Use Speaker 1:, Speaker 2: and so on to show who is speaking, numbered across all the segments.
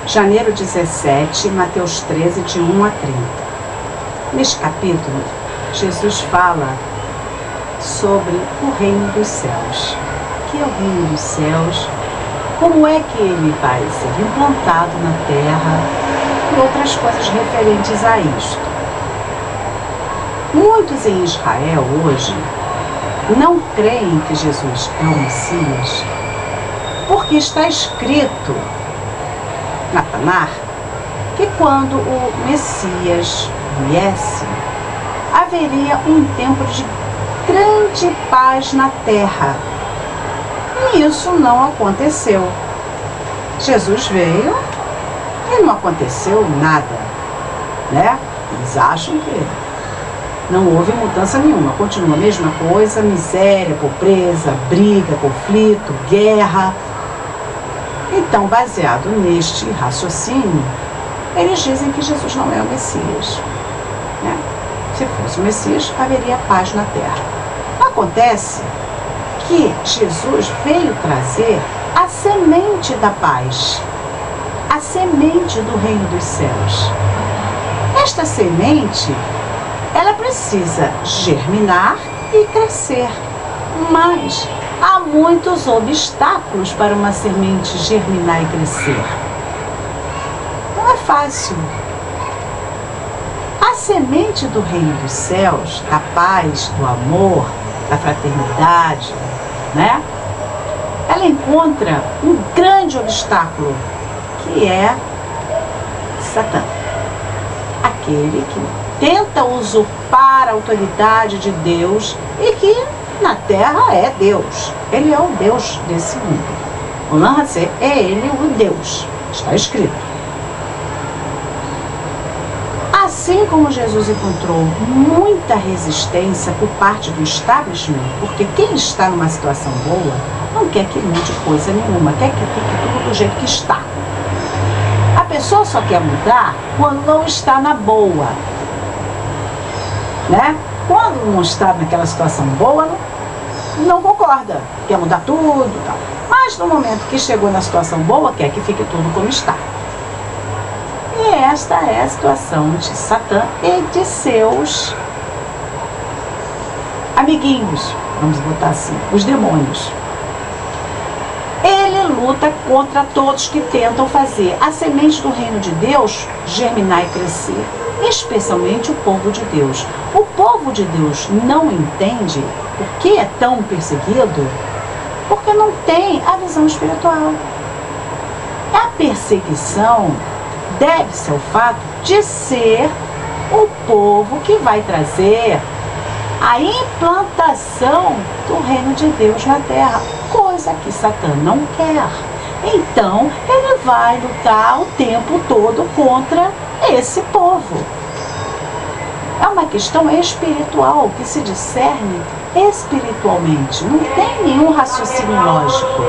Speaker 1: Janeiro 17, Mateus 13, de 1 a 30. Neste capítulo, Jesus fala sobre o reino dos céus. O que é o reino dos céus? Como é que ele vai ser implantado na terra e outras coisas referentes a isto. Muitos em Israel hoje não creem que Jesus é o Messias, porque está escrito na Tanakh que quando o Messias viesse, haveria um tempo de grande paz na terra. E isso não aconteceu. Jesus veio e não aconteceu nada, né? Eles acham que não houve mudança nenhuma, continua a mesma coisa, miséria, pobreza, briga, conflito, guerra. Então, baseado neste raciocínio, eles dizem que Jesus não é o Messias, né? Se fosse o Messias, haveria paz na terra. Acontece que Jesus veio trazer a semente da paz, a semente do reino dos céus. Esta semente, ela precisa germinar e crescer, mas há muitos obstáculos para uma semente germinar e crescer. Não é fácil. A semente do reino dos céus, da paz, do amor, da fraternidade, né? Ela encontra um grande obstáculo, que é Satã. Aquele que tenta usurpar a autoridade de Deus e que na terra é Deus. Ele é o Deus desse mundo. O Lanhassé é ele o Deus. Está escrito. Assim como Jesus encontrou muita resistência por parte do establishment, porque quem está numa situação boa não quer que mude coisa nenhuma, quer que fique tudo do jeito que está. A pessoa só quer mudar quando não está na boa, né? Quando não está naquela situação boa, não concorda, quer mudar tudo, tal. Mas no momento que chegou na situação boa, quer que fique tudo como está. E esta é a situação de Satã e de seus amiguinhos, vamos botar assim, os demônios. Ele luta contra todos que tentam fazer a semente do reino de Deus germinar e crescer, especialmente o povo de Deus. O povo de Deus não entende por que é tão perseguido, porque não tem a visão espiritual. A perseguição deve-se ao fato de ser o povo que vai trazer a implantação do reino de Deus na terra, coisa que Satã não quer. Então, ele vai lutar o tempo todo contra esse povo. É uma questão espiritual, que se discerne espiritualmente, não tem nenhum raciocínio lógico.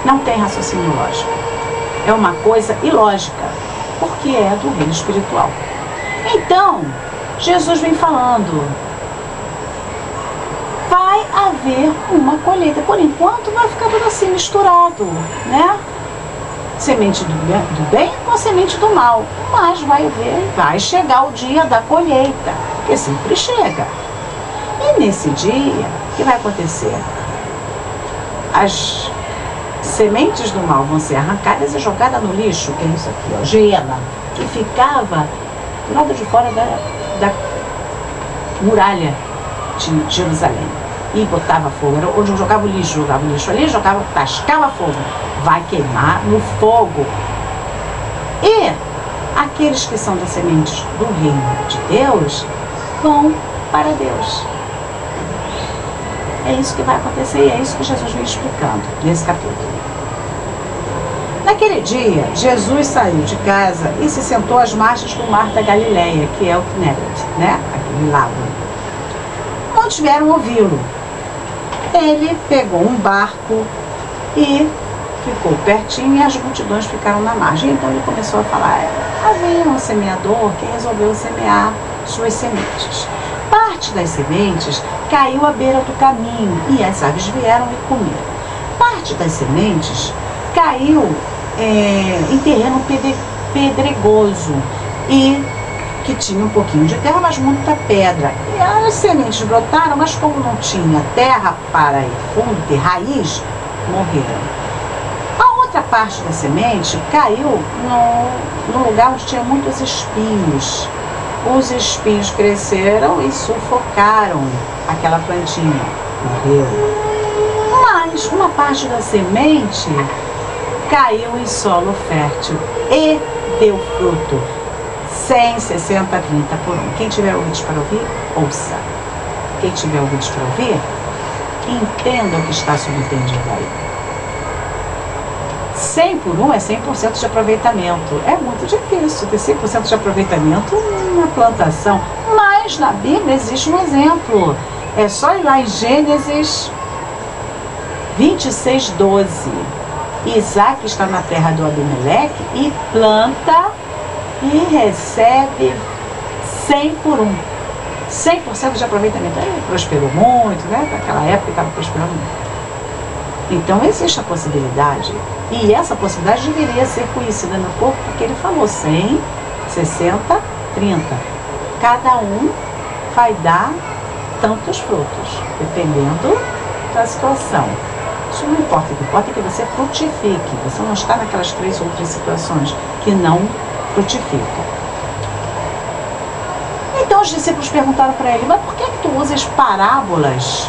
Speaker 1: Não tem raciocínio lógico. É uma coisa ilógica, porque é do reino espiritual. Então, Jesus vem falando, vai haver uma colheita. Por enquanto vai ficar tudo assim misturado, né? Semente do bem com semente do mal. Mas vai chegar o dia da colheita, que sempre chega. E nesse dia, o que vai acontecer? As sementes do mal vão ser arrancadas e jogadas no lixo, que é isso aqui, ó, Geena, que ficava do lado de fora da muralha de Jerusalém. E botava fogo, era onde jogava o lixo ali, tascava fogo, vai queimar no fogo. E aqueles que são das sementes do reino de Deus vão para Deus. É isso que vai acontecer e é isso que Jesus vem explicando nesse capítulo. Naquele dia, Jesus saiu de casa e se sentou às margens do mar da Galileia, que é o Kinneret, né? Aquele lago. Muitos vieram ouvi-lo. Ele pegou um barco e ficou pertinho e as multidões ficaram na margem. Então ele começou a falar, havia um semeador que resolveu semear suas sementes. Parte das sementes caiu à beira do caminho e as aves vieram e comeram. Parte das sementes caiu em terreno pedregoso e que tinha um pouquinho de terra, mas muita pedra. E as sementes brotaram, mas como não tinha terra para ir fundo, ter raiz, morreram. A outra parte da semente caiu num lugar onde tinha muitos espinhos. Os espinhos cresceram e sufocaram aquela plantinha. Morreu. Mas uma parte da semente caiu em solo fértil e deu fruto. 100, 60, 30 por um. Quem tiver ouvidos para ouvir, ouça. Quem tiver ouvidos para ouvir, entenda o que está subentendido aí. 100 por 1 é 100% de aproveitamento. É muito difícil ter 100% de aproveitamento na plantação. Mas na Bíblia existe um exemplo. É só ir lá em Gênesis 26, 12. Isaac está na terra do Abimeleque e planta e recebe 100 por 1. 100% de aproveitamento. Ele prosperou muito, né? Naquela época estava prosperando muito. Então existe a possibilidade. E essa possibilidade deveria ser conhecida no corpo, porque ele falou 100, 60, 30. Cada um vai dar tantos frutos, dependendo da situação. Isso não importa, o que importa é que você frutifique. Você não está naquelas 3 outras situações que não frutificam. Então os discípulos perguntaram para ele, mas por que tu usas parábolas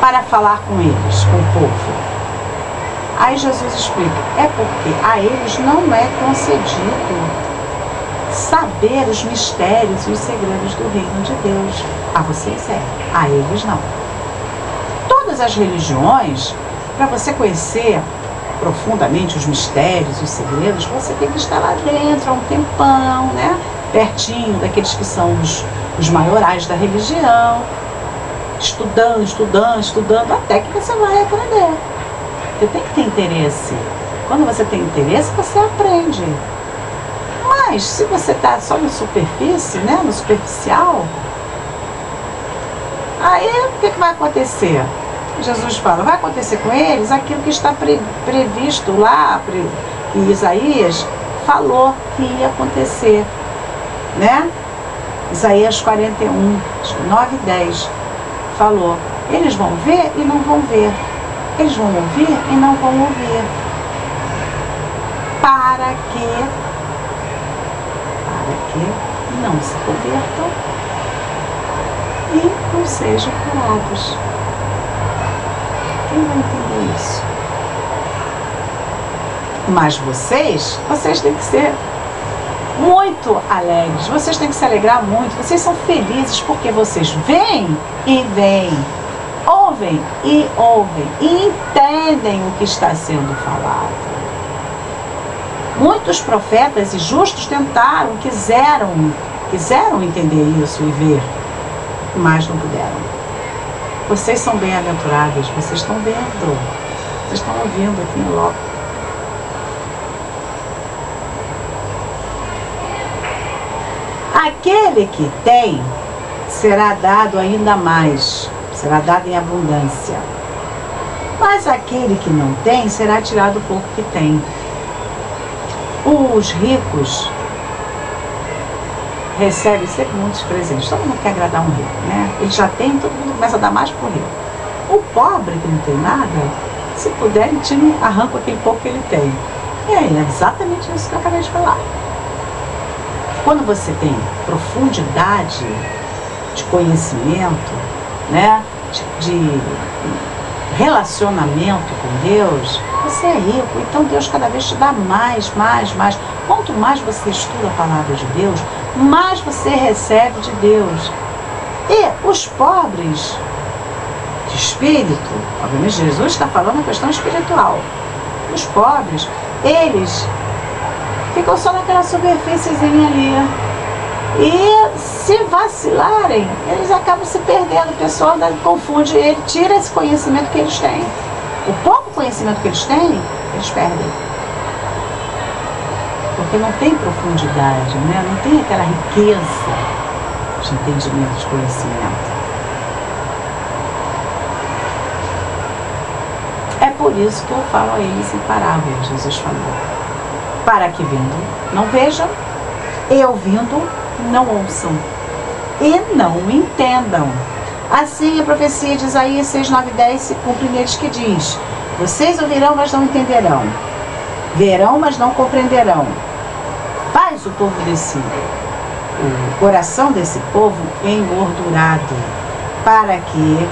Speaker 1: para falar com eles, com o povo? Aí Jesus explica, é porque a eles não é concedido saber os mistérios e os segredos do reino de Deus. A vocês é, a eles não. Todas as religiões, para você conhecer profundamente os mistérios, os segredos, você tem que estar lá dentro há um tempão, né? Pertinho daqueles que são os maiorais da religião, estudando, até que você vai aprender. Você tem que ter interesse. Quando você tem interesse, você aprende. Mas se você está só na superfície, né? No superficial, aí o que vai acontecer? Jesus fala, vai acontecer com eles aquilo que está previsto lá, que Isaías falou que ia acontecer, né? Isaías 41, 9 e 10, falou, eles vão ver e não vão ver, eles vão ouvir e não vão ouvir, para que não se convertam e não sejam curados. Quem vai entender isso? Mas vocês têm que ser muito alegres, vocês têm que se alegrar muito, vocês são felizes porque vocês veem e veem, ouvem e ouvem e entendem o que está sendo falado. Muitos profetas e justos quiseram entender isso e ver, mas não puderam. Vocês são bem-aventurados, vocês estão vendo, vocês estão ouvindo aqui no logo. Aquele que tem, será dado ainda mais, será dado em abundância. Mas aquele que não tem, será tirado do pouco que tem. Os ricos recebem sempre muitos presentes. Todo mundo quer agradar um rico, né? Ele já tem, todo mundo começa a dar mais pro rico. O pobre que não tem nada, se puder, ele arranca aquele pouco que ele tem. E aí, é exatamente isso que eu acabei de falar. Quando você tem profundidade de conhecimento, né, de relacionamento com Deus, você é rico. Então Deus cada vez te dá mais. Quanto mais você estuda a palavra de Deus, mais você recebe de Deus. E os pobres de espírito, obviamente Jesus está falando a questão espiritual. Os pobres, eles ficam só naquela superfíciezinha ali. E se vacilarem, eles acabam se perdendo. O pessoal confunde ele, tira esse conhecimento que eles têm. O pouco conhecimento que eles têm, eles perdem. Porque não tem profundidade, né? Não tem aquela riqueza de entendimento, de conhecimento. É por por isso que eu falo a eles em parábolas, Jesus falou. Para que vendo não vejam, e ouvindo não ouçam, e não entendam. Assim a profecia de Isaías 6, 9 e 10 se cumpre neles, que diz: vocês ouvirão, mas não entenderão, verão, mas não compreenderão. Faz o povo o coração desse povo engordurado, para que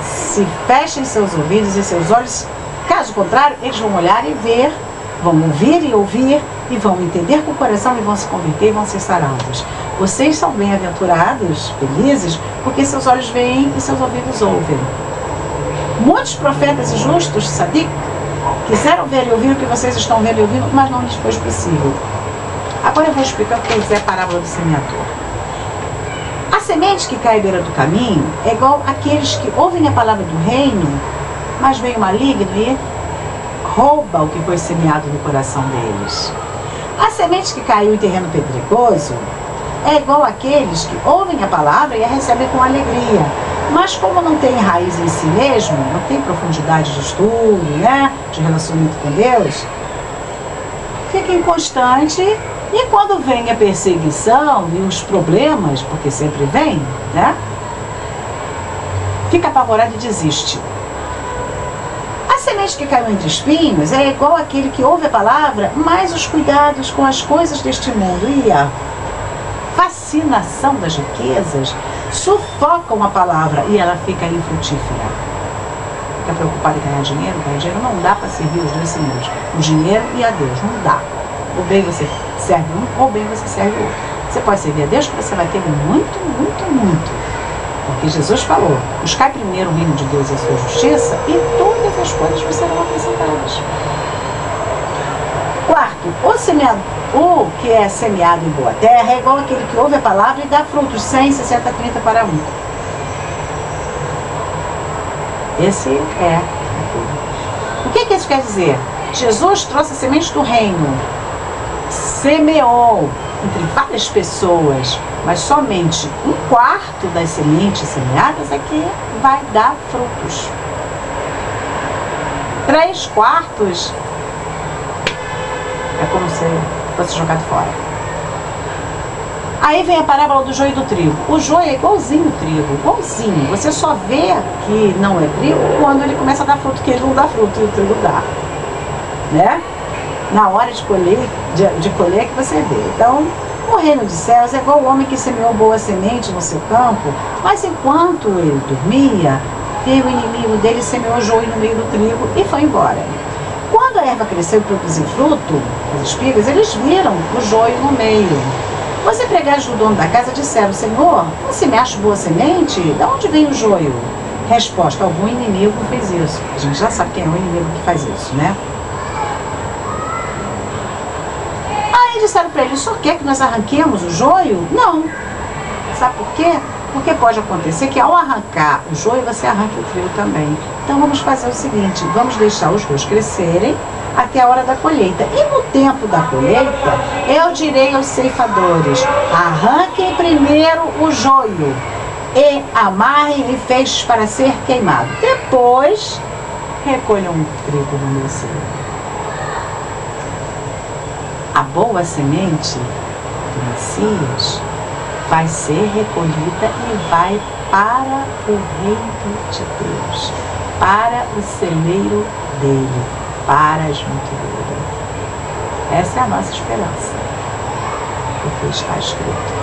Speaker 1: se fechem seus ouvidos e seus olhos. Caso contrário, eles vão olhar e ver, vão ouvir e ouvir, e vão entender com o coração e vão se converter e vão ser sarados. Vocês são bem-aventurados, felizes, porque seus olhos veem e seus ouvidos ouvem. Muitos profetas e justos, Sadiq, quiseram ver e ouvir o que vocês estão vendo e ouvindo, mas não lhes foi possível. Agora eu vou explicar o que é a parábola do semeador. A semente que cai à beira do caminho é igual àqueles que ouvem a palavra do reino, mas vem o maligno e rouba o que foi semeado no coração deles. A semente que caiu em terreno pedregoso é igual àqueles que ouvem a palavra e a recebem com alegria, mas como não tem raiz em si mesmo, não tem profundidade de estudo, de relacionamento com Deus, fica inconstante, e quando vem a perseguição e os problemas, porque sempre vem, fica apavorado e desiste. A semente que caiu entre espinhos é igual àquele que ouve a palavra, mas os cuidados com as coisas deste mundo e a fascinação das riquezas sufocam a palavra e ela fica infrutífera. Fica preocupado em ganhar dinheiro? Ganhar dinheiro não dá para servir os dois senhores, o dinheiro e a Deus, não dá. Ou bem você serve um, ou bem você serve o outro. Você pode servir a Deus, que você vai ter muito, muito, muito. Porque Jesus falou: buscai primeiro o reino de Deus e a sua justiça, e todas as coisas vos serão acrescentadas. Quarto, o que é semeado em boa terra é igual àquele que ouve a palavra e dá frutos 100, 60, 30 para um. Esse é aquilo. O que isso quer dizer? Jesus trouxe a semente do reino, semeou entre várias pessoas, mas somente 1/4 das sementes semeadas é que vai dar frutos. 3/4 é como se fosse jogado fora. Aí vem a parábola do joio e do trigo. O joio é igualzinho o trigo, igualzinho. Você só vê que não é trigo quando ele começa a dar fruto, que ele não dá fruto e o trigo dá. Na hora de colher que você vê. Então, o reino dos céus é igual ao homem que semeou boa semente no seu campo, mas enquanto ele dormia, veio o inimigo dele e semeou joio no meio do trigo e foi embora. Quando a erva cresceu e produziu fruto, as espigas, eles viram o joio no meio. Os empregados do dono da casa disseram: Senhor, não se me acha boa semente? De onde vem o joio? Resposta: algum inimigo fez isso. A gente já sabe quem é o inimigo que faz isso, Aí disseram para ele: o senhor quer que nós arranquemos o joio? Não. Sabe por quê? Porque pode acontecer que ao arrancar o joio, você arranque o trigo também. Então vamos fazer o seguinte: vamos deixar os dois crescerem até a hora da colheita. E no tempo da colheita, eu direi aos ceifadores: arranquem primeiro o joio e amarrem-lhe feixes para ser queimado. Depois, recolham o trigo no meu cesto. A boa semente do Messias vai ser recolhida e vai para o reino de Deus, para o celeiro dele, para junto dele. Essa é a nossa esperança, porque está escrito: